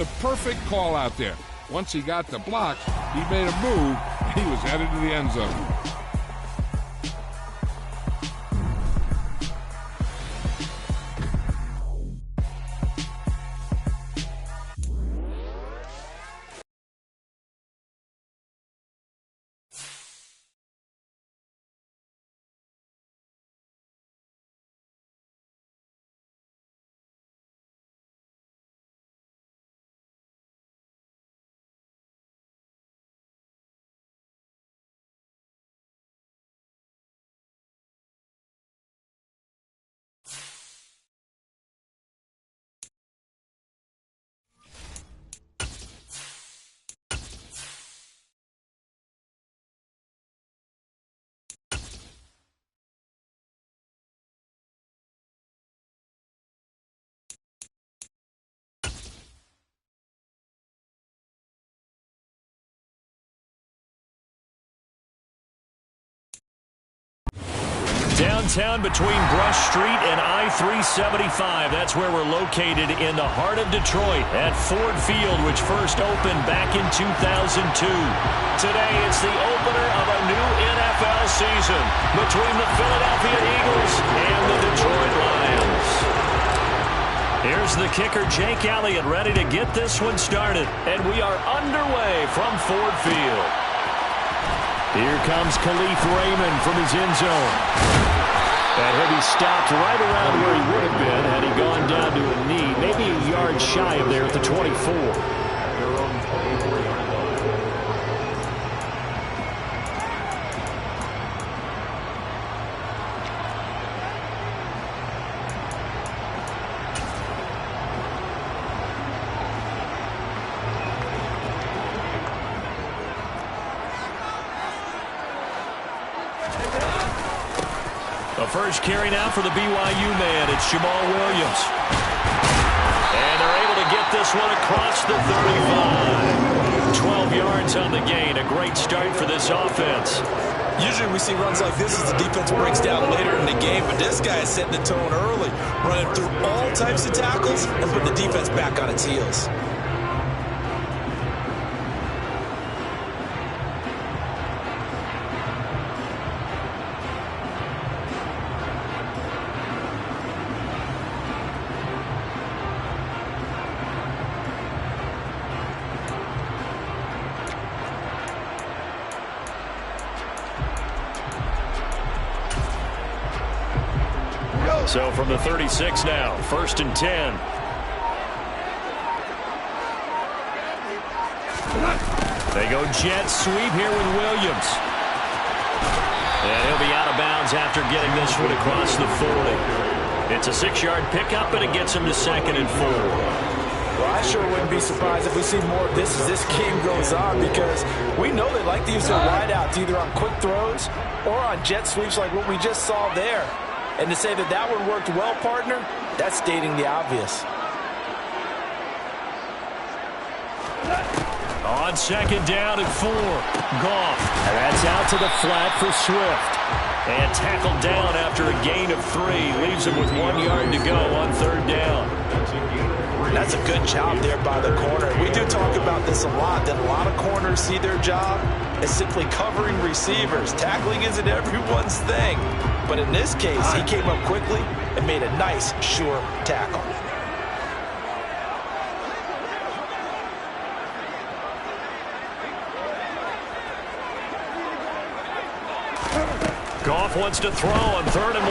The perfect call out there. Once he got the block, he made a move, and he was headed to the end zone. Downtown between Brush Street and I-375. That's where we're located in the heart of Detroit at Ford Field, which first opened back in 2002. Today, it's the opener of a new NFL season between the Philadelphia Eagles and the Detroit Lions. Here's the kicker, Jake Elliott, ready to get this one started. And we are underway from Ford Field. Here comes Khalif Raymond from his end zone. And he'll be stopped right around where he would have been had he gone down to a knee, maybe a yard shy of there at the 24. First carry now for the BYU man. It's Jamal Williams. And they're able to get this one across the 35. 12 yards on the gain. A great start for this offense. Usually we see runs like this as the defense breaks down later in the game, but this guy is setting the tone early, running through all types of tackles and putting the defense back on its heels. So from the 36 now, 1st and 10. They go jet sweep here with Williams. And he'll be out of bounds after getting this one across the 40. It's a 6-yard pickup, and it gets him to 2nd and 4. Well, I sure wouldn't be surprised if we see more of this as this game goes on, because we know they like to use their wideouts either on quick throws or on jet sweeps like what we just saw there. And to say that that one worked well, partner, that's stating the obvious. On 2nd down and 4. Goff. And that's out to the flat for Swift. And tackled down after a gain of 3. Leaves him with 1 yard to go on 3rd down. That's a good job there by the corner. We do talk about this a lot, that a lot of corners see their job as simply covering receivers. Tackling isn't everyone's thing. But in this case, he came up quickly and made a nice, sure tackle. Goff wants to throw on 3rd and 1.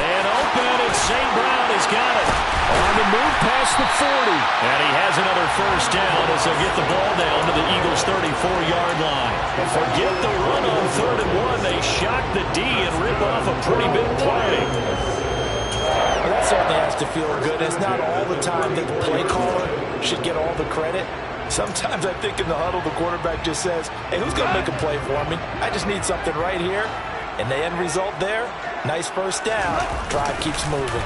Man open, and St. Brown has got it. On the move past the 40. And he has another 1st down as they'll get the ball down to the Eagles' 34-yard line. And forget the run on 3rd and 1. They shock the D and rip off a pretty big play. Well, that certainly has to feel good. It's not all the time that the play caller should get all the credit. Sometimes I think in the huddle, the quarterback just says, hey, who's going to make a play for me? I just need something right here. And the end result there, nice 1st down. Drive keeps moving.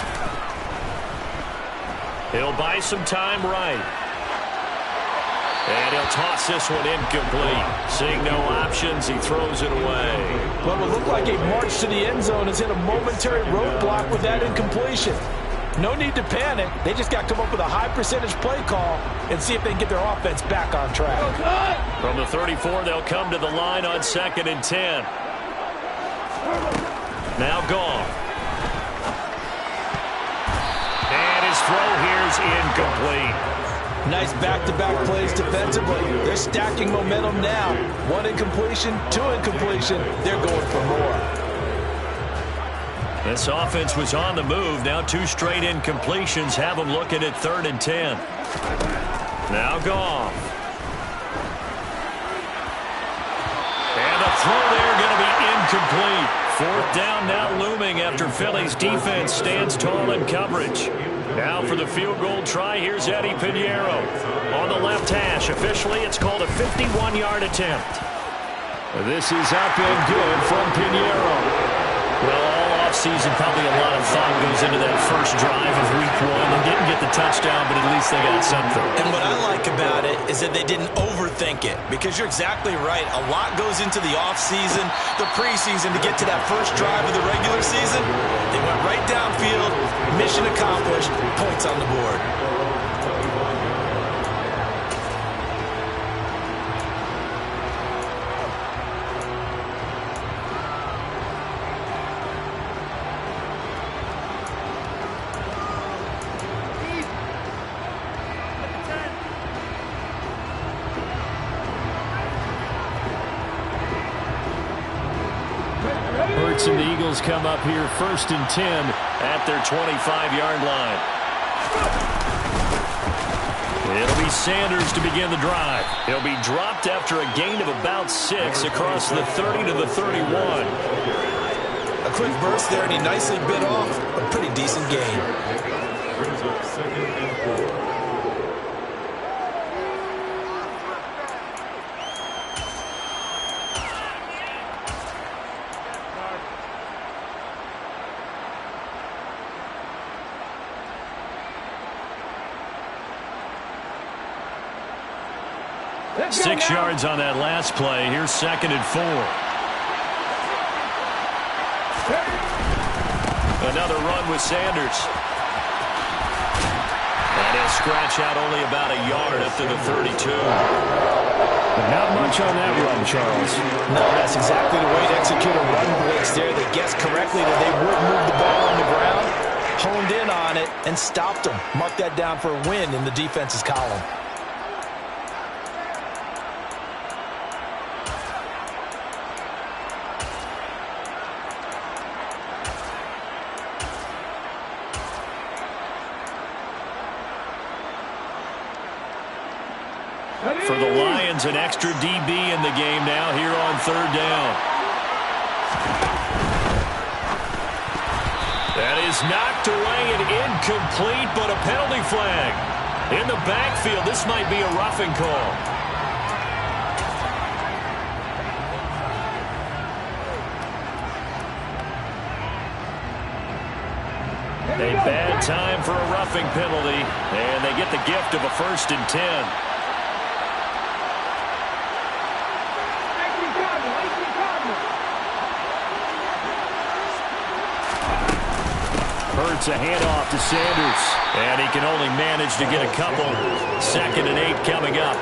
He'll buy some time right. And he'll toss this one incomplete. Seeing no options, he throws it away. Well, it looked like a march to the end zone has hit a momentary roadblock with that incompletion. No need to panic. They just got to come up with a high percentage play call and see if they can get their offense back on track. From the 34, they'll come to the line on 2nd and 10. Now Goff. And his throw here's incomplete. Nice back-to-back plays defensively. They're stacking momentum now. 1 incompletion, 2 incompletion. They're going for more. This offense was on the move. Now 2 straight incompletions have them looking at 3rd and 10. Now Goff. And the throw there going to be incomplete. 4th down now looming after Philly's defense stands tall in coverage. Now for the field goal try, here's Eddie Pinheiro. On the left hash, officially it's called a 51-yard attempt. This is up and good from Pinheiro. Well, all offseason, probably a lot of thought goes into that first drive of Week 1. They didn't get the touchdown, but at least they got something. And what I like about it is that they didn't overthink it, because you're exactly right. A lot goes into the offseason, the preseason, to get to that first drive of the regular season. They went right downfield, mission accomplished, points on the board. And the Eagles come up here 1st and 10 at their 25-yard line. It'll be Sanders to begin the drive. He'll be dropped after a gain of about 6 across the 30 to the 31. A quick burst there, and he nicely bit off a pretty decent gain. 6 yards on that last play. Here's 2nd and 4. Another run with Sanders. And he'll scratch out only about a yard up to the 32. But not much on that run, Charles. No, that's exactly the way to execute a run blitz there. They guessed correctly that they would move the ball on the ground, honed in on it, and stopped them. Mark that down for a win in the defense's column. For the Lions, an extra DB in the game now here on 3rd down. That is knocked away and incomplete, but a penalty flag. In the backfield, this might be a roughing call. A bad time for a roughing penalty, and they get the gift of a 1st and 10. Hurts a handoff to Sanders, and he can only manage to get a couple. 2nd and 8 coming up.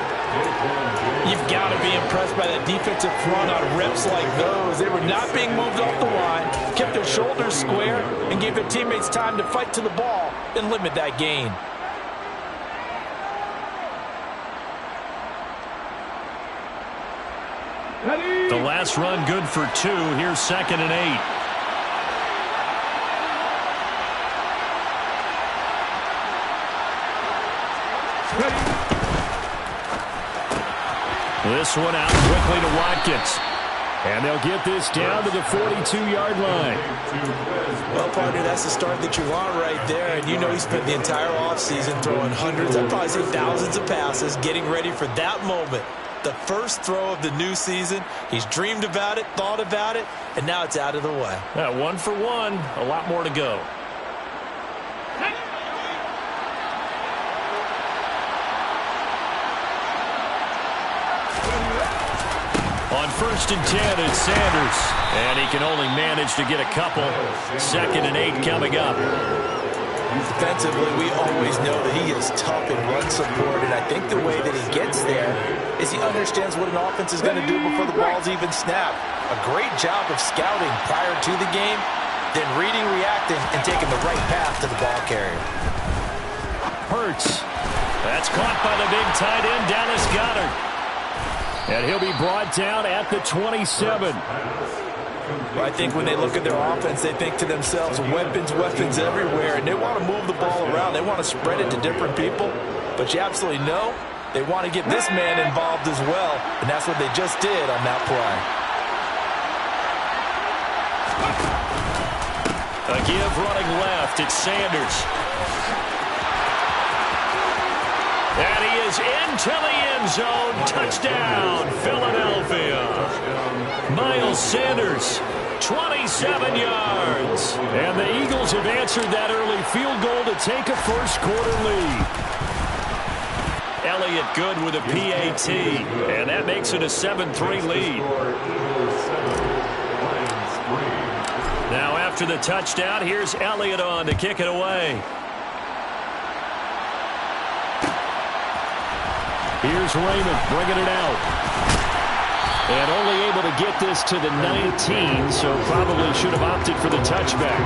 You've got to be impressed by that defensive front on reps like those. They were not being moved off the line, kept their shoulders square, and gave their teammates time to fight to the ball and limit that gain. The last run good for 2. Here's 2nd and 8. This one out quickly to Watkins. And they'll get this down to the 42-yard line. Well, partner, that's the start that you want right there. And you know he spent the entire offseason throwing hundreds, I'd probably say thousands of passes, getting ready for that moment. The first throw of the new season. He's dreamed about it, thought about it, and now it's out of the way. 1 for 1. A lot more to go. On 1st and 10, it's Sanders. And he can only manage to get a couple. 2nd and 8 coming up. Defensively, we always know that he is tough in run support, and I think the way that he gets there is he understands what an offense is going to do before the ball's even snapped. A great job of scouting prior to the game, then reading, reacting, and taking the right path to the ball carrier. Hurts. That's caught by the big tight end, Dallas Goedert. And he'll be brought down at the 27. I think when they look at their offense, they think to themselves, weapons, weapons everywhere, and they want to move the ball around. They want to spread it to different people, but you absolutely know they want to get this man involved as well, and that's what they just did on that play. A give running left. It's Sanders. And he is into the end zone. Touchdown, Philadelphia. Miles Sanders, 27 yards. And the Eagles have answered that early field goal to take a first-quarter lead. Elliott good with a PAT, and that makes it a 7-3 lead. Now after the touchdown, here's Elliott on to kick it away. Here's Raymond bringing it out. And only able to get this to the 19, so probably should have opted for the touchback.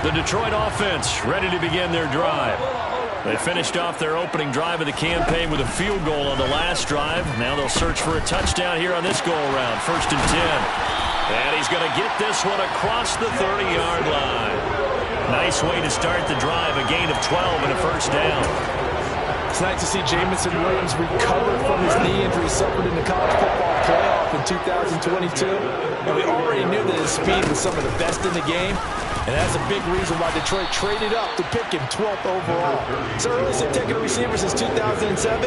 The Detroit offense ready to begin their drive. They finished off their opening drive of the campaign with a field goal on the last drive. Now they'll search for a touchdown here on this go-around. 1st and 10. And he's going to get this one across the 30-yard line. Nice way to start the drive. A gain of 12 and a first down. It's nice to see Jamison Williams recover from his knee injury suffered in the college football playoff in 2022. And we already knew that his speed was some of the best in the game. And that's a big reason why Detroit traded up to pick him 12th overall. So earliest they've taken a receiver since 2007.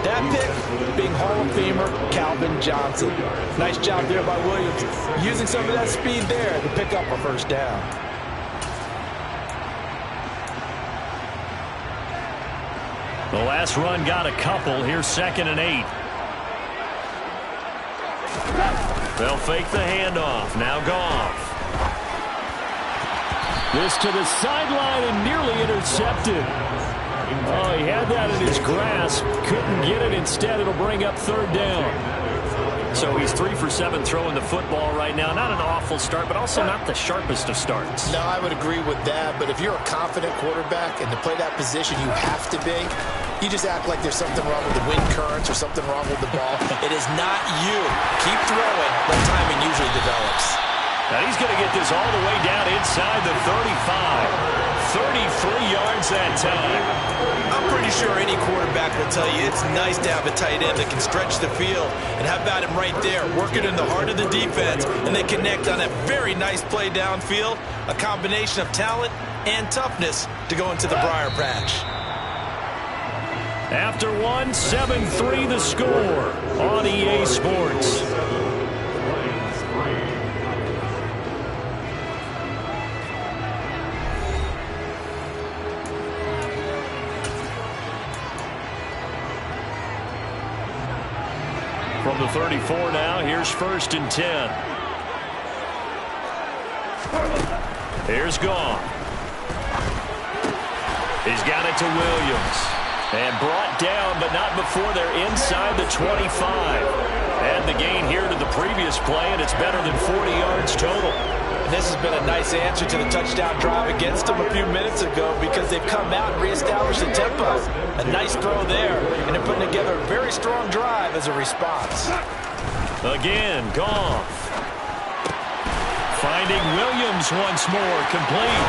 That pick being Hall of Famer Calvin Johnson. Nice job there by Williams, using some of that speed there to pick up a first down. The last run got a couple. Here's 2nd and 8. They'll fake the handoff. Now Goff. This to the sideline and nearly intercepted. Oh, he had that in his grasp. Couldn't get it. Instead, it'll bring up 3rd down. So he's 3 for 7 throwing the football right now. Not an awful start, but also not the sharpest of starts. No, I would agree with that. But if you're a confident quarterback and to play that position, you have to be. You just act like there's something wrong with the wind currents or something wrong with the ball. It is not you. Keep throwing. The timing usually develops. Now he's going to get this all the way down inside the 35. 33 yards that time. I'm pretty sure any quarterback will tell you it's nice to have a tight end that can stretch the field. And how about him right there, working in the heart of the defense, and they connect on a very nice play downfield. A combination of talent and toughness to go into the briar patch. After one, 7-3 the score on EA Sports. From the 34 now, here's 1st and 10. Here's Goff. He's got it to Williams. And brought down, but not before they're inside the 25. Add the gain here to the previous play, and it's better than 40 yards total. And this has been a nice answer to the touchdown drive against them a few minutes ago because they've come out and reestablished the tempo. A nice throw there, and they're putting together a very strong drive as a response. Again, Goff. Finding Williams once more, complete.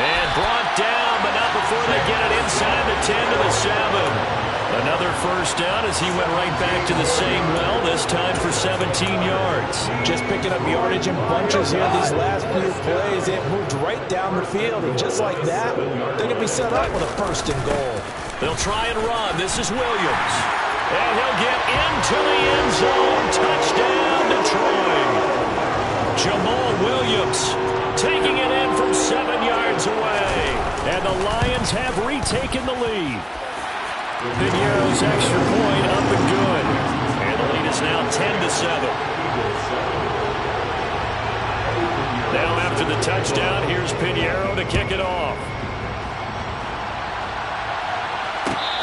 And brought down, but not before they get it inside the 10 to the 7. Another first down as he went right back to the same well, this time for 17 yards. Just picking up yardage in bunches here these last few plays. It moved right down the field, and just like that, they're going to be set up with a 1st and goal. They'll try and run. This is Williams. And he'll get into the end zone. Touchdown, Detroit. Jamal Williams taking it in from 7 yards away. And the Lions have retaken taken the lead. Piñeiro's extra point up and good. And the lead is now 10-7. Now after the touchdown, here's Piñeiro to kick it off.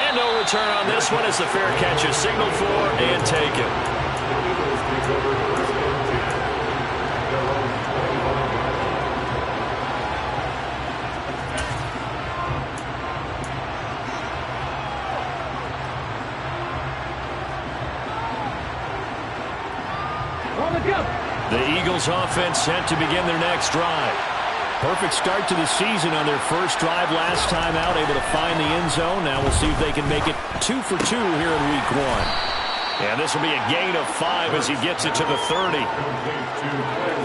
And no return on this one as the fair catch is signaled for and taken. The Eagles offense set to begin their next drive. Perfect start to the season on their first drive last time out, able to find the end zone. Now we'll see if they can make it 2 for 2 here in week 1. And this will be a gain of 5 as he gets it to the 30.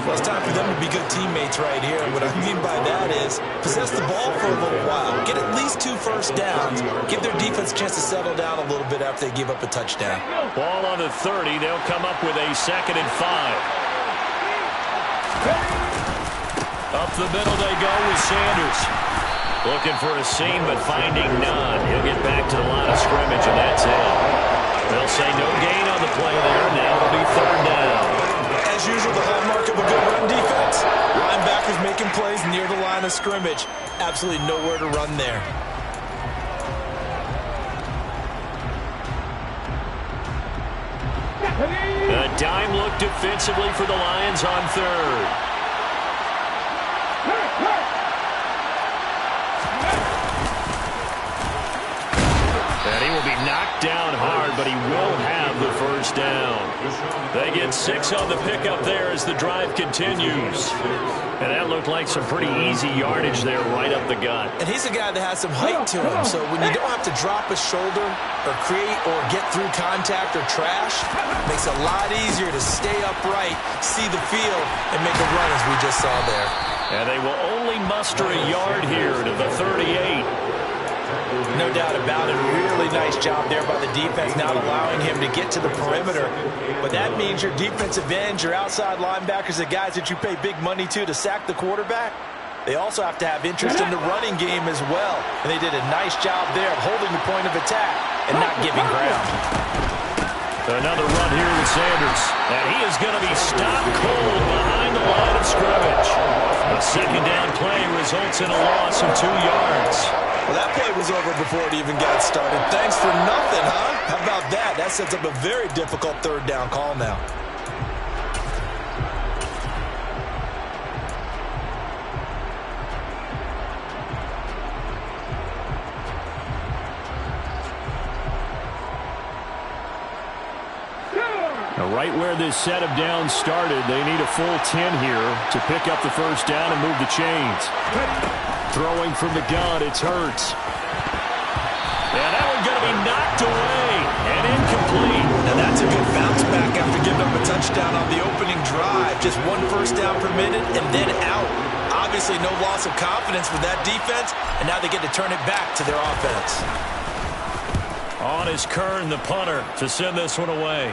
Well, it's time for them to be good teammates right here. What I mean by that is possess the ball for a little while, get at least 2 first downs, give their defense a chance to settle down a little bit after they give up a touchdown. Ball on the 30. They'll come up with a 2nd and 5. Up the middle they go with Sanders. Looking for a seam, but finding none. He'll get back to the line of scrimmage, and that's it. They'll say no gain on the play there. Now it'll be 3rd down. As usual, the hallmark of a good run defense. Linebackers making plays near the line of scrimmage. Absolutely nowhere to run there. A dime look defensively for the Lions on 3rd. And he will be knocked down hard, but he will have the first down. They get 6 on the pickup there as the drive continues. And that looked like some pretty easy yardage there right up the gut. And he's a guy that has some height to him, so when you don't have to drop a shoulder or create or get through contact or trash, it makes it a lot easier to stay upright, see the field, and make a run as we just saw there. And they will only muster a yard here to the 38. No doubt about it. Really nice job there by the defense, not allowing him to get to the perimeter. But that means your defensive ends, your outside linebackers, the guys that you pay big money to sack the quarterback, they also have to have interest in the running game as well. And they did a nice job there of holding the point of attack and not giving ground. Another run here with Sanders. And he is going to be stopped cold behind the line of scrimmage. A 2nd down play results in a loss of 2 yards. Well, that play was over before it even got started. Thanks for nothing, huh? How about that? That sets up a very difficult 3rd down call now. Now, right where this set of downs started, they need a full 10 here to pick up the first down and move the chains. Throwing from the gun, it's Hurts. And that one's going to be knocked away and incomplete. Now that's a good bounce back after giving up a touchdown on the opening drive. Just 1 first down permitted and then out. Obviously no loss of confidence with that defense, and now they get to turn it back to their offense. On is Kern, the punter, to send this one away.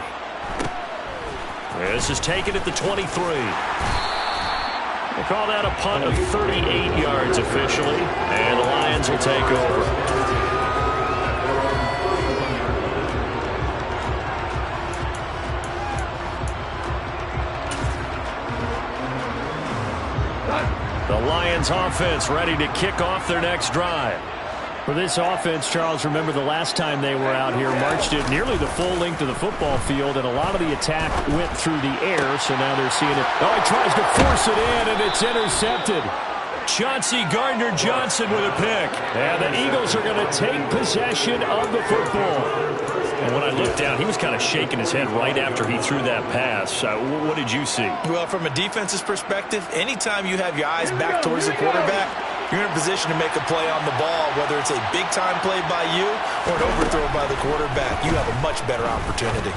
This is taken at the 23. We'll call that a punt of 38 yards officially, and the Lions will take over. The Lions offense ready to kick off their next drive. For this offense, Charles, remember the last time they were out here, marched it nearly the full length of the football field, and a lot of the attack went through the air, so now they're seeing it. Oh, he tries to force it in, and it's intercepted. Chauncey Gardner-Johnson with a pick. And the Eagles are going to take possession of the football. And when I looked down, he was kind of shaking his head right after he threw that pass. What did you see? Well, from a defense's perspective, anytime you have your eyes back towards the quarterback, you're in a position to make a play on the ball, whether it's a big-time play by you or an overthrow by the quarterback. You have a much better opportunity.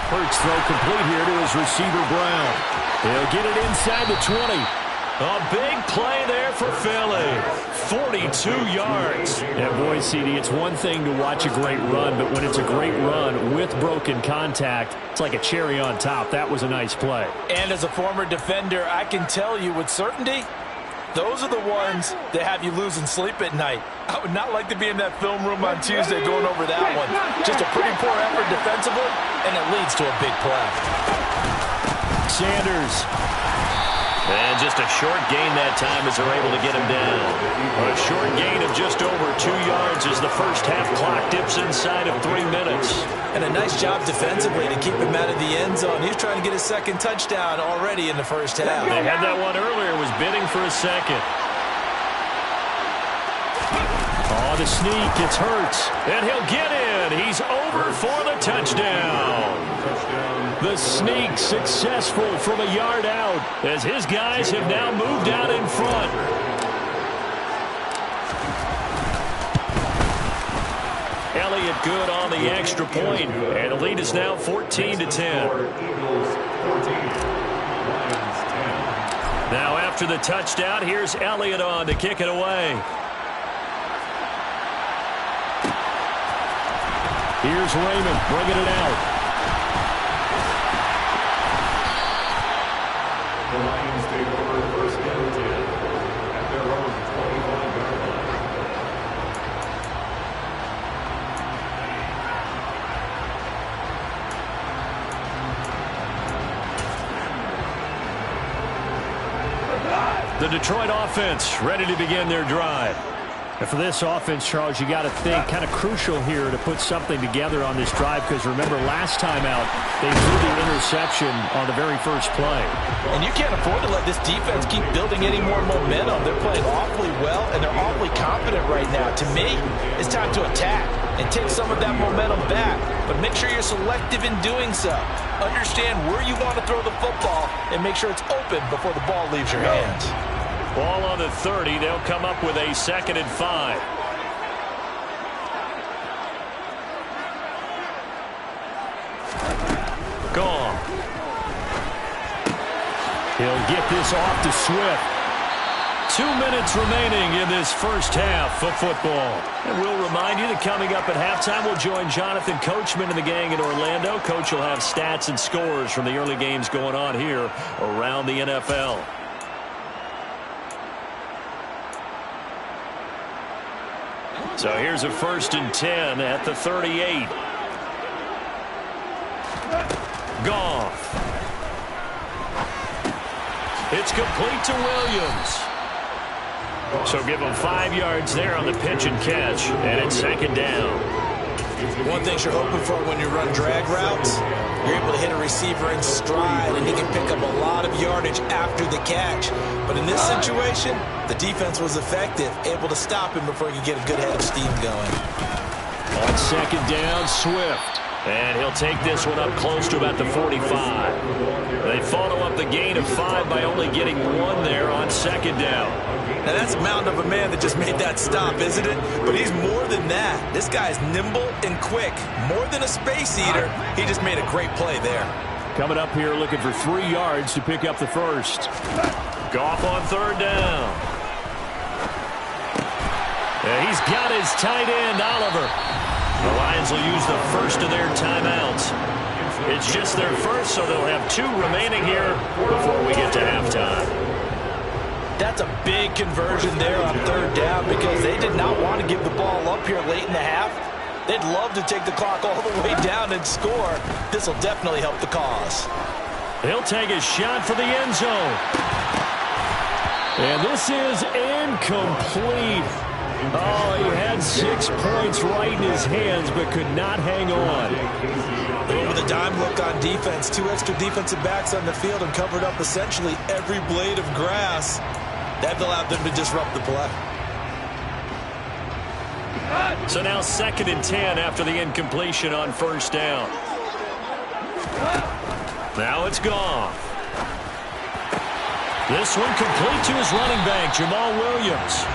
Hurts throw complete here to his receiver, Brown. He'll get it inside the 20. A big play there for Philly. 42 yards. Yeah, boy, CD, it's one thing to watch a great run, but when it's a great run with broken contact, it's like a cherry on top. That was a nice play. And as a former defender, I can tell you with certainty, those are the ones that have you losing sleep at night. I would not like to be in that film room on Tuesday going over that one. Just a pretty poor effort defensively, and it leads to a big play. Sanders. And just a short gain that time as they're able to get him down. A short gain of just over 2 yards as the first half clock dips inside of 3 minutes. And a nice job defensively to keep him out of the end zone. He's trying to get his second touchdown already in the first half. They had that one earlier, was bidding for a second. Oh, the sneak, it's Hurts. And he'll get in. He's over for the touchdown. The sneak successful from a yard out as his guys have now moved out in front. Elliott good on the extra point, and the lead is now 14-10. Now after the touchdown, here's Elliott on to kick it away. Here's Raymond bringing it out. The Lions take over first down and 10 at their own 25-yard line. The Detroit offense ready to begin their drive. And for this offense, Charles, you got to think kind of crucial here to put something together on this drive, because remember last time out they threw the interception on the very first play. And you can't afford to let this defense keep building any more momentum. They're playing awfully well, and they're awfully confident right now. To me, it's time to attack and take some of that momentum back. But make sure you're selective in doing so. Understand where you want to throw the football and make sure it's open before the ball leaves your hands. Ball on the 30. They'll come up with a 2nd and 5. Gone. He'll get this off to Swift. 2 minutes remaining in this first half of football. And we'll remind you that coming up at halftime, we'll join Jonathan Coachman and the gang in Orlando. Coach will have stats and scores from the early games going on here around the NFL. So here's a 1st and 10 at the 38. Goff. It's complete to Williams. So give him 5 yards there on the pitch and catch, and it's 2nd down. One thing you're hoping for when you run drag routes, you're able to hit a receiver in stride, and he can pick up a lot of yardage after the catch. But in this situation, the defense was effective, able to stop him before he could get a good head of steam going. On 2nd down, Swift. And he'll take this one up close to about the 45. They follow up the gain of 5 by only getting 1 there on 2nd down. Now that's a mountain of a man that just made that stop, isn't it? But he's more than that. This guy's nimble and quick. More than a space eater, he just made a great play there. Coming up here looking for 3 yards to pick up the first. Goff on 3rd down. And he's got his tight end, Oliver. The Lions will use the first of their timeouts. It's just their first, so they'll have 2 remaining here before we get to halftime. That's a big conversion there on 3rd down because they did not want to give the ball up here late in the half. They'd love to take the clock all the way down and score. This will definitely help the cause. He'll take a shot for the end zone. And this is incomplete. Oh, he had 6 points right in his hands, but could not hang on. With a dime look on defense, 2 extra defensive backs on the field and covered up essentially every blade of grass. That allowed them to disrupt the play. So now 2nd and 10 after the incompletion on 1st down. Now it's gone. This one complete to his running back, Jamal Williams.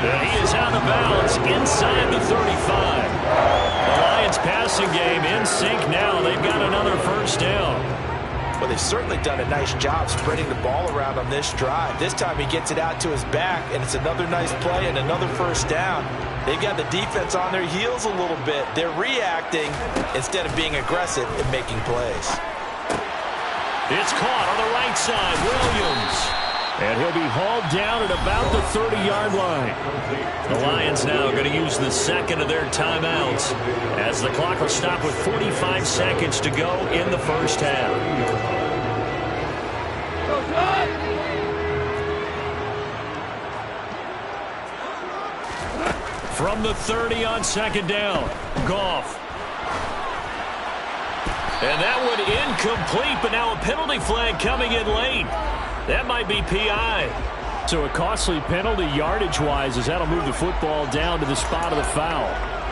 And he is out of bounds inside the 35. The Lions passing game in sync now. They've got another 1st down. Well, they've certainly done a nice job spreading the ball around on this drive. This time he gets it out to his back, and it's another nice play and another 1st down. They've got the defense on their heels a little bit. They're reacting instead of being aggressive and making plays. It's caught on the right side. Williams. And he'll be hauled down at about the 30-yard line. The Lions now going to use the second of their timeouts as the clock will stop with 45 seconds to go in the first half. From the 30 on second down, Goff. And that one incomplete, but now a penalty flag coming in late. That might be PI. So a costly penalty yardage-wise as that'll move the football down to the spot of the foul.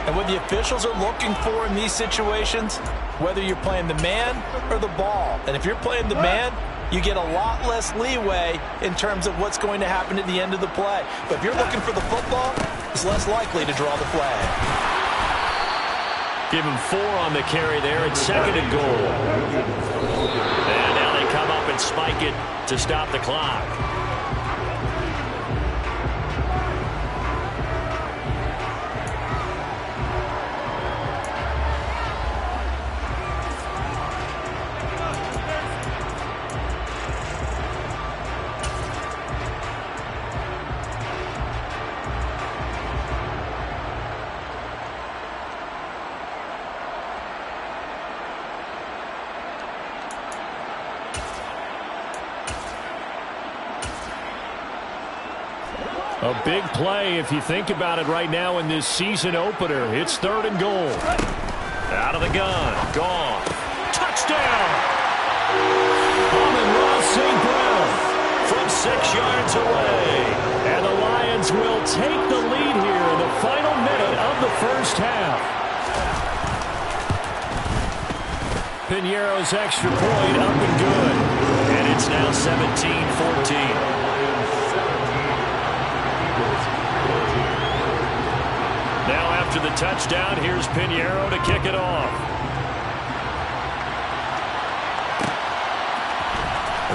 And what the officials are looking for in these situations, whether you're playing the man or the ball, and if you're playing the man, you get a lot less leeway in terms of what's going to happen at the end of the play. But if you're looking for the football, it's less likely to draw the flag. Give him 4 on the carry there. It's second and goal. And now they come up and spike it to stop the clock. A big play if you think about it right now in this season opener. It's third and goal. Out of the gun. Gone. Touchdown! Amon-Ra St. Brown from 6 yards away. And the Lions will take the lead here in the final minute of the first half. Piñeiro's extra point up and good. And it's now 17-14. Now after the touchdown, here's Piñeiro to kick it off.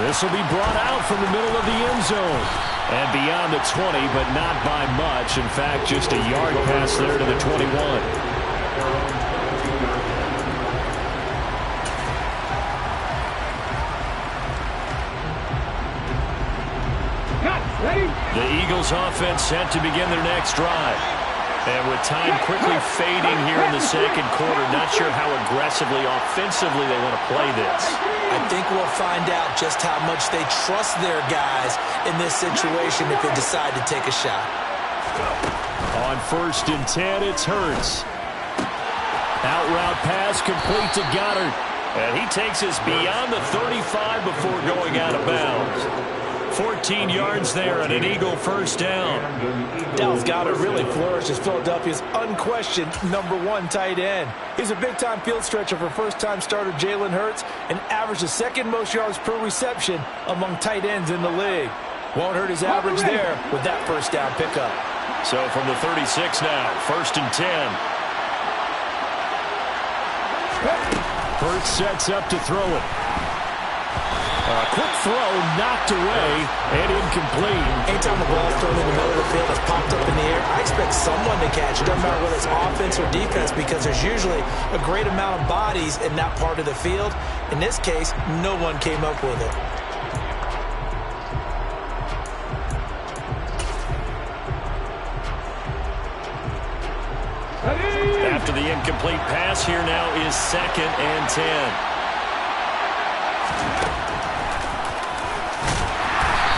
This will be brought out from the middle of the end zone. And beyond the 20, but not by much. In fact, just a yard pass there to the 21. The Eagles offense set to begin their next drive. And with time quickly fading here in the second quarter, not sure how aggressively, offensively they want to play this. I think we'll find out just how much they trust their guys in this situation if they decide to take a shot. On 1st and 10, it's Hurts. Out route pass complete to Goddard. And he takes us beyond the 35 before going out of bounds. 14 yards there and an Eagle first down. Dallas Goedert really flourished as Philadelphia's unquestioned #1 tight end. He's a big-time field stretcher for first-time starter Jalen Hurts and averaged the 2nd most yards per reception among tight ends in the league. Won't hurt his average there with that first down pickup. So from the 36 now, 1st and 10. Hurts sets up to throw it. A quick throw knocked away and incomplete. Anytime the ball's thrown in the middle of the field, it's popped up in the air, I expect someone to catch it. Doesn't matter whether it's offense or defense because there's usually a great amount of bodies in that part of the field. In this case, no one came up with it. After the incomplete pass, here now is 2nd and 10.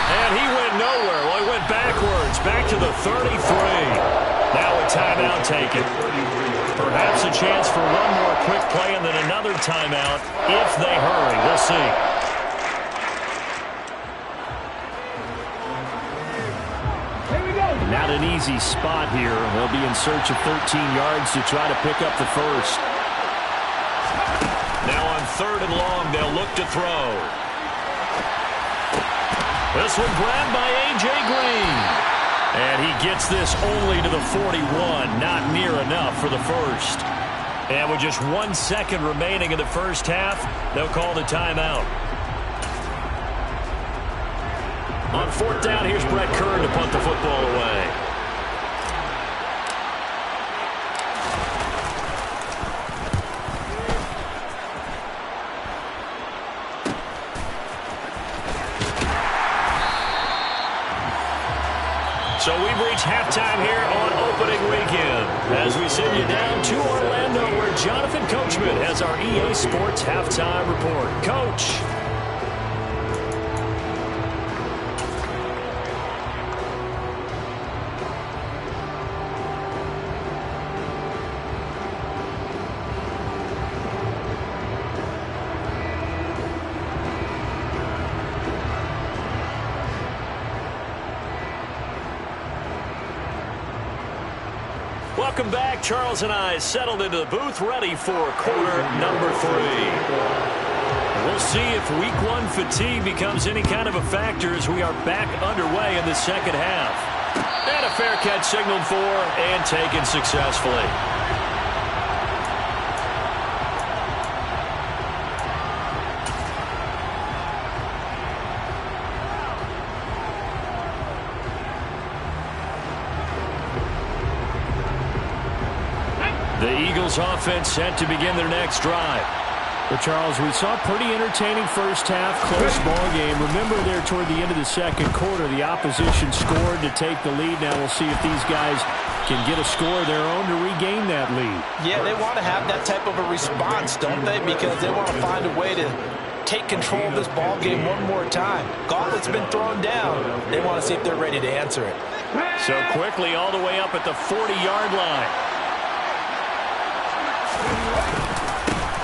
And he went nowhere. Well, he went backwards, back to the 33. Now a timeout taken. Perhaps a chance for one more quick play and then another timeout if they hurry. We'll see. Not an easy spot here. They'll be in search of 13 yards to try to pick up the first. Now on 3rd and long, they'll look to throw. This one grabbed by A.J. Green. And he gets this only to the 41. Not near enough for the first. And with just 1 second remaining in the first half, they'll call the timeout. On 4th down, here's Brett Kern to punt the football away. So we've reached halftime here on opening weekend as we send you down to Orlando where Jonathan Coachman has our EA Sports halftime report. Coach. Welcome back. Charles and I settled into the booth, ready for quarter number 3. We'll see if week 1 fatigue becomes any kind of a factor as we are back underway in the second half. And a fair catch signaled for and taken successfully. The Eagles offense set to begin their next drive. Well, Charles, we saw a pretty entertaining first half, close ball game. Remember there toward the end of the second quarter, the opposition scored to take the lead. Now we'll see if these guys can get a score of their own to regain that lead. Yeah, they want to have that type of a response, don't they? Because they want to find a way to take control of this ball game one more time. Gauntlet's been thrown down. They want to see if they're ready to answer it. So quickly all the way up at the 40-yard line.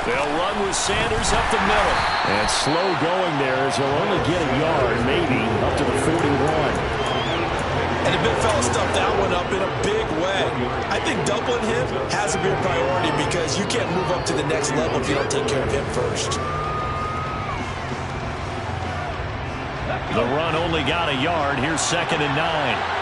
They'll run with Sanders up the middle. And slow going there as he'll only get a yard, maybe, up to the 41. And the big fella stuffed that one up in a big way. I think doubling him has to be a priority because you can't move up to the next level if you don't take care of him first. The run only got a yard. Here's 2nd and 9.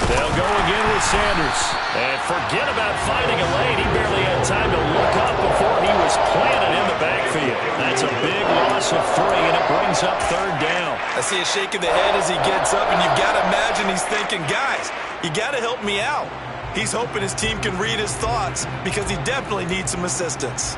They'll go again with Sanders. And forget about finding a lane. He barely had time to look up before he was planted in the backfield. That's a big loss of 3, and it brings up 3rd down. I see a shake of the head as he gets up, and you've got to imagine he's thinking, guys, you got to help me out. He's hoping his team can read his thoughts because he definitely needs some assistance.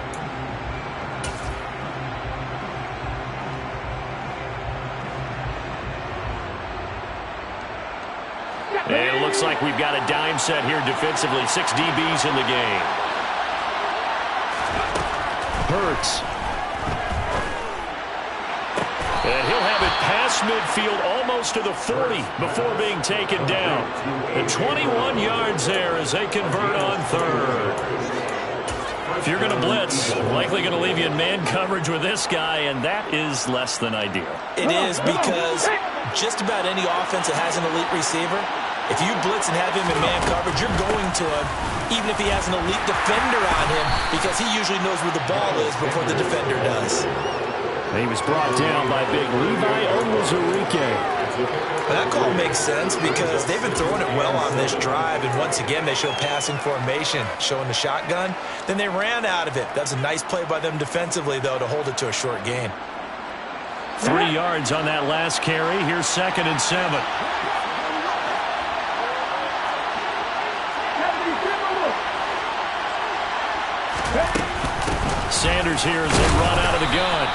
And it looks like we've got a dime set here defensively. 6 DBs in the game. Hurts. And he'll have it past midfield almost to the 40 before being taken down. And 21 yards there as they convert on 3rd. If you're going to blitz, likely going to leave you in man coverage with this guy, and that is less than ideal. It is because just about any offense that has an elite receiver, if you blitz and have him in man coverage, you're going to him, even if he has an elite defender on him, because he usually knows where the ball is before the defender does. And he was brought down by big Levi Onwuzurike. That call makes sense because they've been throwing it well on this drive, and once again they show passing formation, showing the shotgun. Then they ran out of it. That's a nice play by them defensively, though, to hold it to a short gain. 3 yards on that last carry. Here's 2nd and 7. Sanders here as they run out of the gun.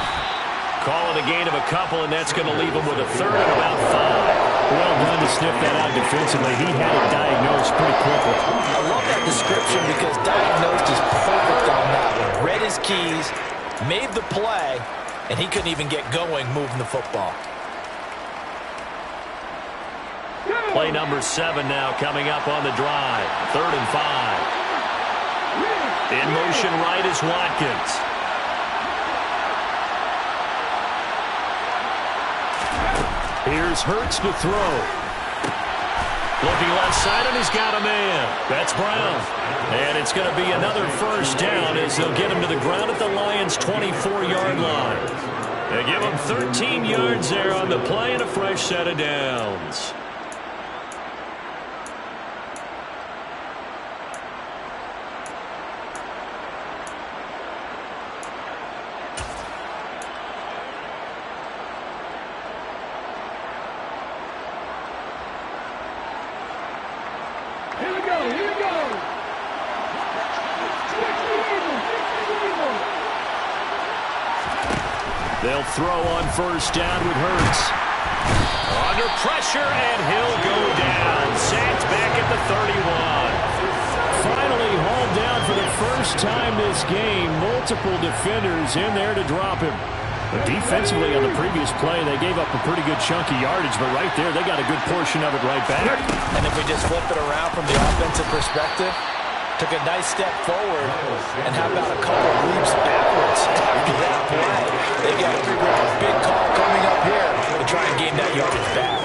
Call it a gain of a couple, and that's going to leave him with a 3rd and about 5. Well done to sniff that out defensively. He had it diagnosed pretty quickly. I love that description because diagnosed is perfect on that one. Read his keys, made the play, and he couldn't even get going moving the football. Play number 7 now coming up on the drive. 3rd and 5. In motion right is Watkins. Here's Hurts to throw. Looking left side, and he's got a man. That's Brown. And it's going to be another 1st down as they'll get him to the ground at the Lions' 24-yard line. They give him 13 yards there on the play and a fresh set of downs. They'll throw on first down with Hurts. Under pressure, and he'll go down. Sacked back at the 31. Finally hauled down for the first time this game. Multiple defenders in there to drop him. But defensively on the previous play, they gave up a pretty good chunk of yardage, but right there, they got a good portion of it right back. And if we just flip it around from the offensive perspective, took a nice step forward, and how about a couple of leaps backwards after that play? They got to figure out a big call coming up here to try and gain that yardage back.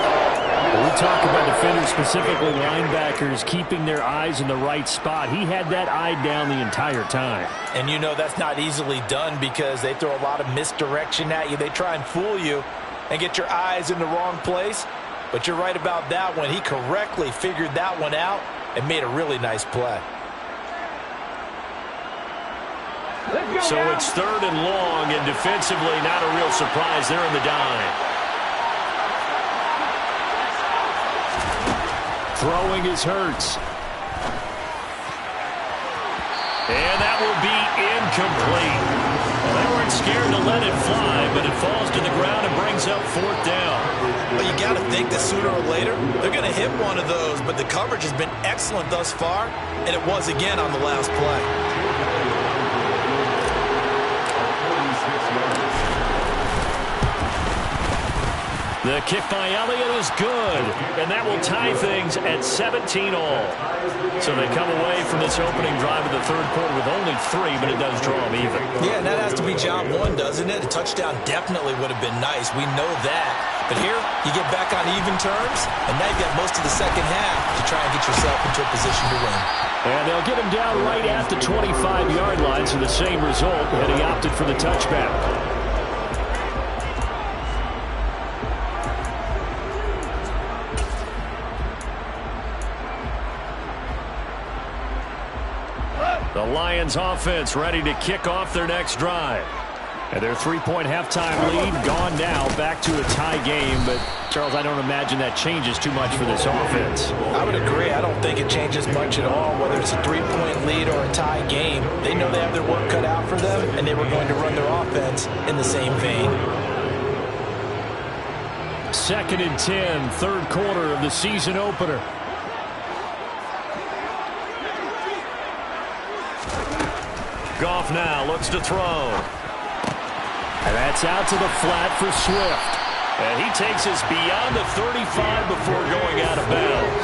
When we talk about defenders, specifically linebackers, keeping their eyes in the right spot. He had that eye down the entire time. And you know that's not easily done because they throw a lot of misdirection at you. They try and fool you and get your eyes in the wrong place. But you're right about that one. He correctly figured that one out and made a really nice play. So it's 3rd and long, and defensively not a real surprise. They're in the dime. Throwing is Hurts. And that will be incomplete. Well, they weren't scared to let it fly, but it falls to the ground and brings up 4th down. But you got to think that sooner or later, they're going to hit one of those. But the coverage has been excellent thus far, and it was again on the last play. The kick by Elliott is good, and that will tie things at 17 all. So they come away from this opening drive of the 3rd quarter with only 3, but it does draw them even. Yeah, and that has to be job 1, doesn't it? A touchdown definitely would have been nice. We know that. But here, you get back on even terms, and now you've got most of the second half to try and get yourself into a position to win. And they'll get him down right at the 25-yard line, so the same result, and he opted for the touchback. The Lions offense ready to kick off their next drive. And their 3-point halftime lead gone now, back to a tie game. But, Charles, I don't imagine that changes too much for this offense. I would agree. I don't think it changes much at all, whether it's a 3-point lead or a tie game. They know they have their work cut out for them, and they were going to run their offense in the same vein. 2nd and 10, 3rd quarter of the season opener. Goff now looks to throw. And that's out to the flat for Swift. And he takes us beyond the 35 before going out of bounds.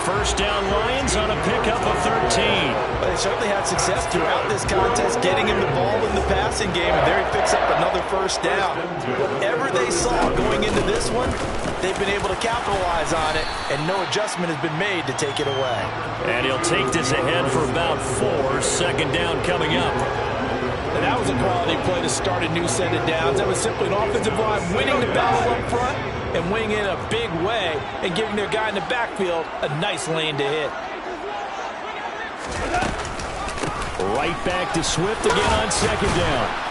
First down Lions on a pickup of 13. But they certainly had success throughout this contest, getting him the ball in the passing game, and there he picks up another first down. Whatever they saw going into this one, they've been able to capitalize on it, and no adjustment has been made to take it away. And he'll take this ahead for about 4. Second down coming up. And that was a quality play to start a new set of downs. That was simply an offensive line winning the battle up front and winning in a big way and giving their guy in the backfield a nice lane to hit. Right back to Swift again on 2nd down.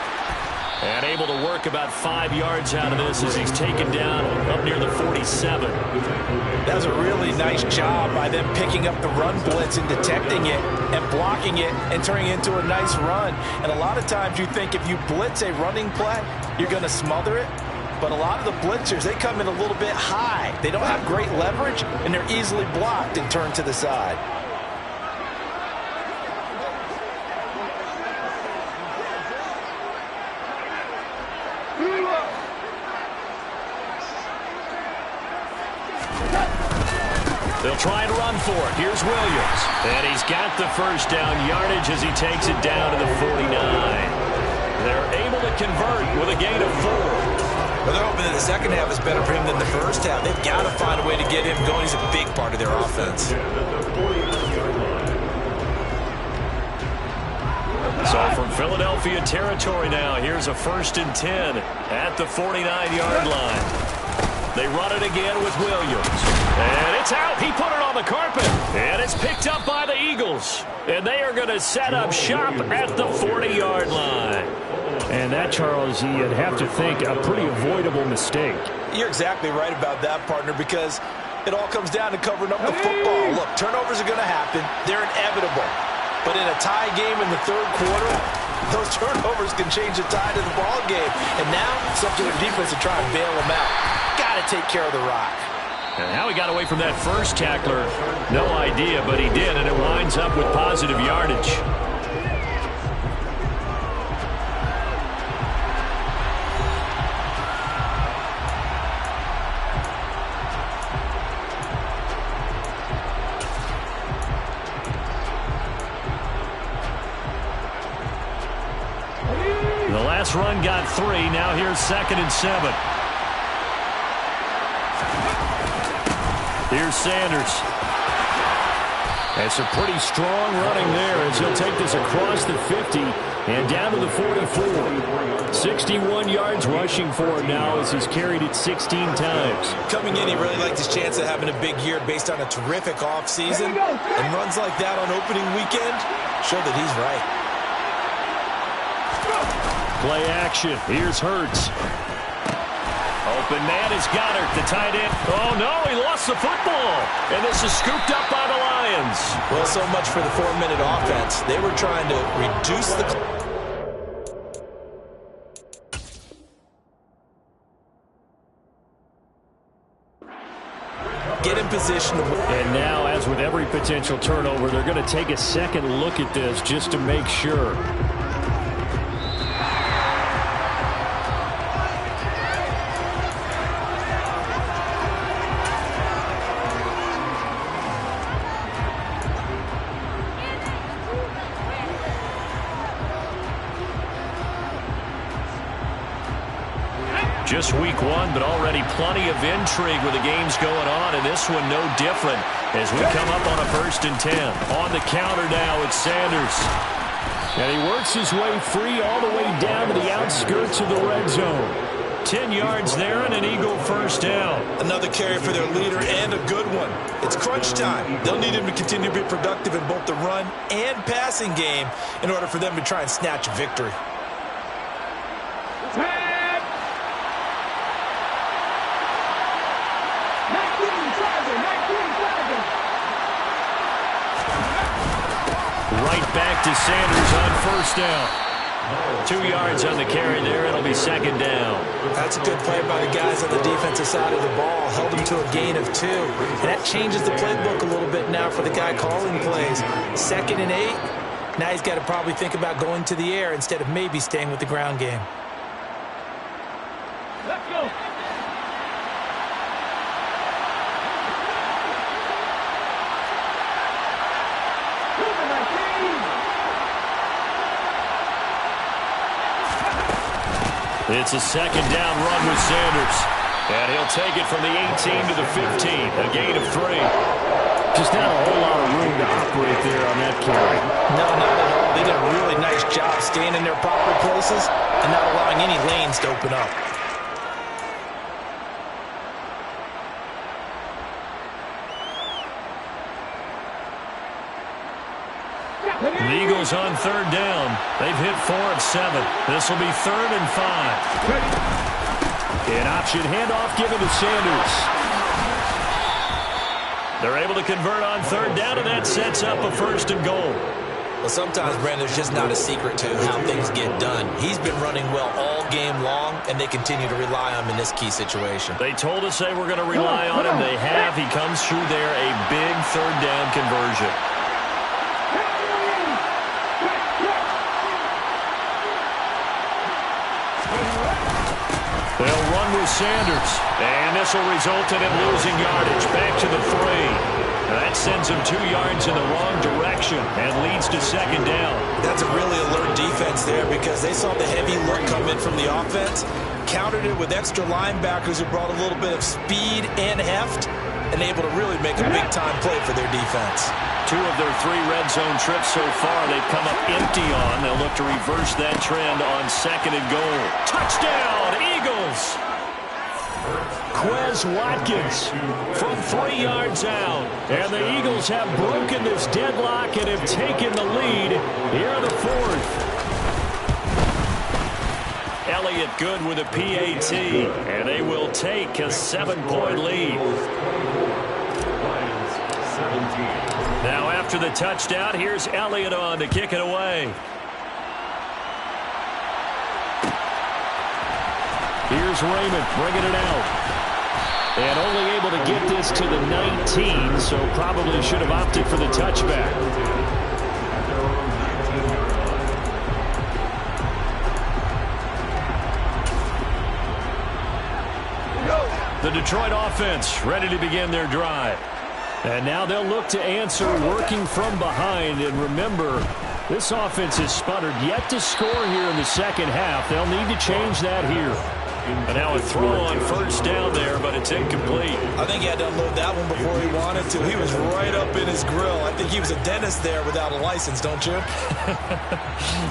And able to work about 5 yards out of this as he's taken down up near the 47. That was a really nice job by them picking up the run blitz and detecting it and blocking it and turning it into a nice run. And a lot of times you think if you blitz a running play, you're going to smother it. But a lot of the blitzers, they come in a little bit high. They don't have great leverage, and they're easily blocked and turned to the side. They'll try to run for it. Here's Williams. And he's got the first down yardage as he takes it down to the 49. They're able to convert with a gain of 4. Well, they're hoping that the second half is better for him than the first half. They've got to find a way to get him going. He's a big part of their offense. So from Philadelphia territory now, here's a 1st and 10 at the 49-yard line. They run it again with Williams. And it's out. He put it on the carpet. And it's picked up by the Eagles. And they are going to set up shop at the 40-yard line. And that, Charles, you'd have to think a pretty avoidable mistake. You're exactly right about that, partner, because it all comes down to covering up the football. Look, turnovers are going to happen. They're inevitable. But in a tie game in the 3rd quarter, Those turnovers can change the tide of the ball game. And now it's up to their defense to try and bail them out. Got to take care of the rock. And how he got away from that first tackler, no idea, but he did, and it winds up with positive yardage. The last run got 3. Now here's 2nd and 7. Here's Sanders. That's a pretty strong running there as he'll take this across the 50 and down to the 44. 61 yards rushing for him now as he's carried it 16 times. Coming in, he really liked his chance of having a big year based on a terrific offseason. And runs like that on opening weekend show that he's right. Play action. Here's Hurts. Open man is Goddard, the tight end. Oh, no, he lost the football. And this is scooped up by the Lions. Well, so much for the 4-minute offense. They were trying to reduce the clock. Get in position. And now, as with every potential turnover, they're going to take a second look at this just to make sure. Just week 1, but already plenty of intrigue with the games going on, and this one no different as we come up on a 1st and 10. On the counter now, it's Sanders. And he works his way free all the way down to the outskirts of the red zone. 10 yards there and an Eagle first down. Another carry for their leader and a good one. It's crunch time. They'll need him to continue to be productive in both the run and passing game in order for them to try and snatch a victory. Right back to Sanders on 1st down. 2 yards on the carry there. It'll be 2nd down. That's a good play by the guys on the defensive side of the ball. Held him to a gain of 2. And that changes the playbook a little bit now for the guy calling plays. 2nd and 8. Now he's got to probably think about going to the air instead of maybe staying with the ground game. Let's go. It's a 2nd down run with Sanders. And he'll take it from the 18 to the 15. A gain of 3. Just not a whole lot of room to operate there on that carry. No, not at all. They did a really nice job staying in their proper places and not allowing any lanes to open up. The Eagles on 3rd down. They've hit 4 of 7. This will be 3rd and 5. An option handoff given to Sanders. They're able to convert on 3rd down, and that sets up a 1st and goal. Well, sometimes, Brandon, there's just not a secret to how things get done. He's been running well all game long, and they continue to rely on him in this key situation. They told us they were going to rely on him. They have. He comes through there, a big 3rd down conversion. They'll run with Sanders, and this will result in him losing yardage. Back to the 3. That sends him 2 yards in the wrong direction and leads to 2nd down. That's a really alert defense there because they saw the heavy look come in from the offense, countered it with extra linebackers who brought a little bit of speed and heft, and able to really make a big-time play for their defense. 2 of their 3 red zone trips so far they've come up empty on. They'll look to reverse that trend on 2nd and goal. Touchdown, Eagles! Quez Watkins from 3 yards out. And the Eagles have broken this deadlock and have taken the lead here in the 4th. Elliott good with a PAT, and they will take a 7-point lead. Now after the touchdown, here's Elliott on to kick it away. Here's Raymond bringing it out. And only able to get this to the 19, so probably should have opted for the touchback. The Detroit offense ready to begin their drive. And now they'll look to answer working from behind. And remember, this offense has sputtered yet to score here in the second half. They'll need to change that here. And now a throw on first down there, but it's incomplete. I think he had to unload that one before he wanted to. He was right up in his grill. I think he was a dentist there without a license, don't you?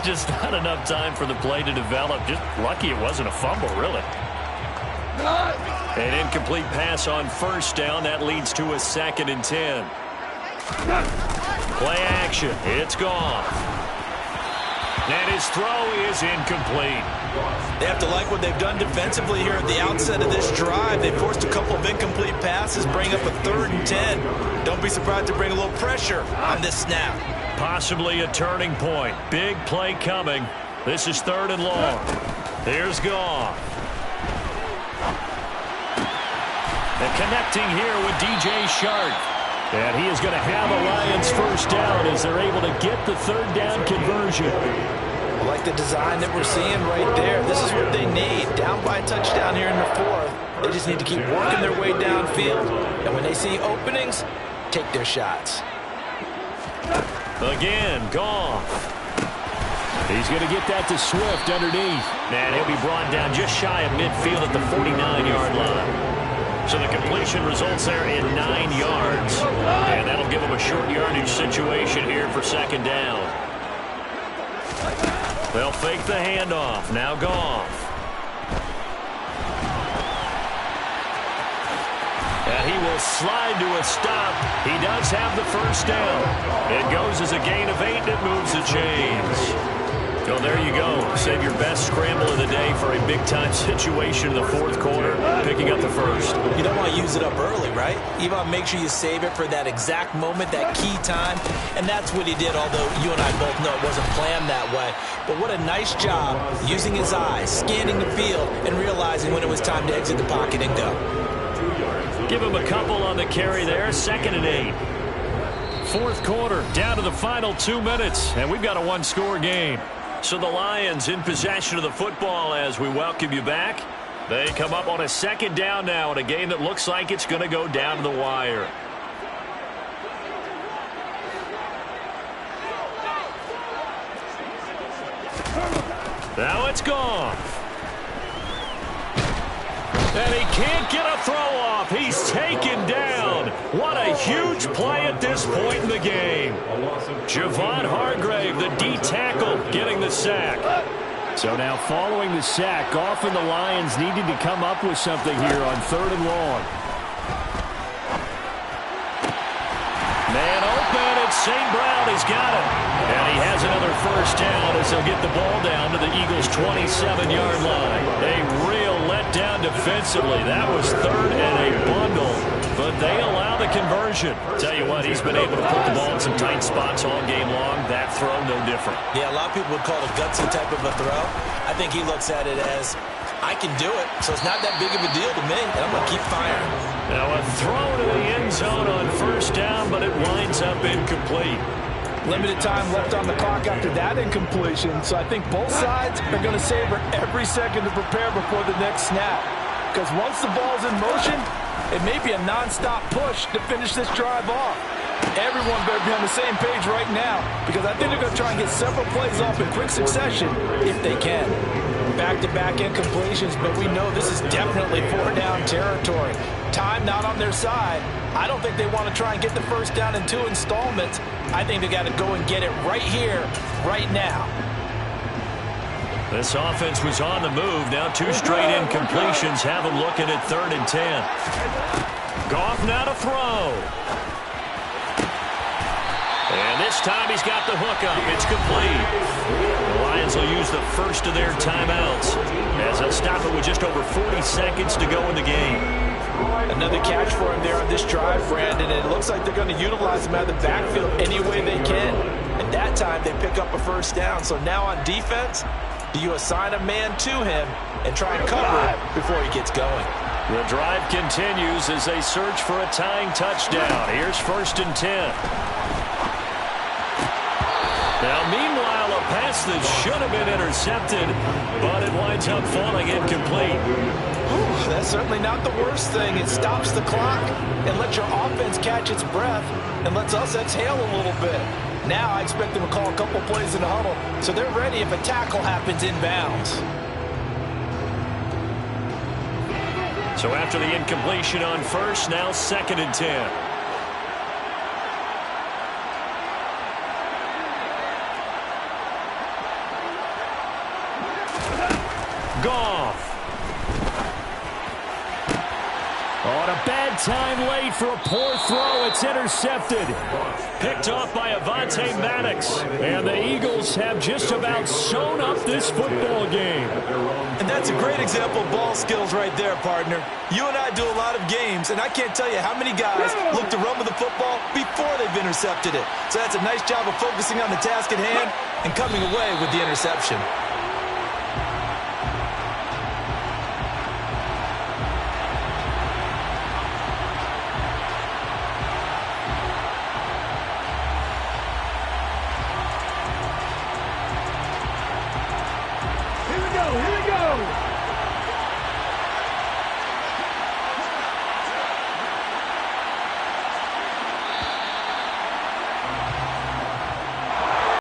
Just not enough time for the play to develop. Just lucky it wasn't a fumble, really. An incomplete pass on first down. That leads to a 2nd and 10. Play action. It's gone. And his throw is incomplete. They have to like what they've done defensively here at the outset of this drive. They forced a couple of incomplete passes, bring up a 3rd and 10. Don't be surprised to bring a little pressure on this snap. Possibly a turning point. Big play coming. This is 3rd and long. Here's Goff. And connecting here with DJ Shark. And he is going to have a Lions first down as they're able to get the 3rd down conversion. I like the design that we're seeing right there. This is what they need. Down by a touchdown here in the 4th. They just need to keep working their way downfield. And when they see openings, take their shots. Again, Goff. He's going to get that to Swift underneath. And he'll be brought down just shy of midfield at the 49-yard line. So the completion results there in 9 yards. And that'll give them a short yardage situation here for 2nd down. They'll fake the handoff. Now Goff. And he will slide to a stop. He does have the first down. It goes as a gain of 8, and it moves the chains. So there you go. Save your best scramble of the day for a big-time situation in the 4th quarter, picking up the first. You don't want to use it up early, right? You want to make sure you save it for that exact moment, that key time. And that's what he did, although you and I both know it wasn't planned that way. But what a nice job using his eyes, scanning the field, and realizing when it was time to exit the pocket and go. Give him a couple on the carry there. 2nd and 8. 4th quarter, down to the final 2 minutes, and we've got a one-score game. So the Lions in possession of the football as we welcome you back. They come up on a 2nd down now in a game that looks like it's going to go down to the wire. Now it's gone. And he can't get a throw off. He's taken down. What a huge play at this point in the game. Javon Hargrave, the D tackle, getting the sack. So now following the sack, Goff and the Lions needed to come up with something here on 3rd and long. Man open, it's St. Brown. He's got it. And he has another first down as they'll get the ball down to the Eagles' 27-yard line. A real letdown defensively. That was 3rd and a bundle. But they allow the conversion. Tell you what, he's been able to put the ball in some tight spots all game long. That throw, no different. Yeah, a lot of people would call it a gutsy type of a throw. I think he looks at it as, I can do it, so it's not that big of a deal to me, and I'm going to keep firing. Now a throw to the end zone on first down, but it winds up incomplete. Limited time left on the clock after that incompletion, so I think both sides are going to savor every second to prepare before the next snap. Because once the ball's in motion, it may be a non-stop push to finish this drive off. Everyone better be on the same page right now, because I think they're going to try and get several plays off in quick succession if they can. Back-to-back incompletions, but we know this is definitely 4-down territory. Time not on their side. I don't think they want to try and get the first down in 2 installments. I think they got to go and get it right here, right now. This offense was on the move. Now 2 straight incompletions have them looking at 3rd and 10. Goff now to throw. And this time he's got the hook up. It's complete. The Lions will use the first of their timeouts as they'll stop it with just over 40 seconds to go in the game. Another catch for him there on this drive, Brandon, and it looks like they're going to utilize him out of the backfield any way they can. And that time they pick up a first down. So now on defense, Do you assign a man to him and try and cover it before he gets going? The drive continues as they search for a tying touchdown. Here's 1st and 10. Now, meanwhile, a pass that should have been intercepted, but it winds up falling incomplete. That's certainly not the worst thing. It stops the clock and lets your offense catch its breath and lets us exhale a little bit. Now I expect them to call a couple plays in the huddle so they're ready if a tackle happens inbounds. So after the incompletion on 1st, now 2nd and 10. Goff. On a bad time late for a poor throw. It's intercepted. Picked off by Avonte Maddox. And the Eagles have just about sewn up this football game. And that's a great example of ball skills right there, partner. You and I do a lot of games, and I can't tell you how many guys look to run with the football before they've intercepted it. So that's a nice job of focusing on the task at hand and coming away with the interception.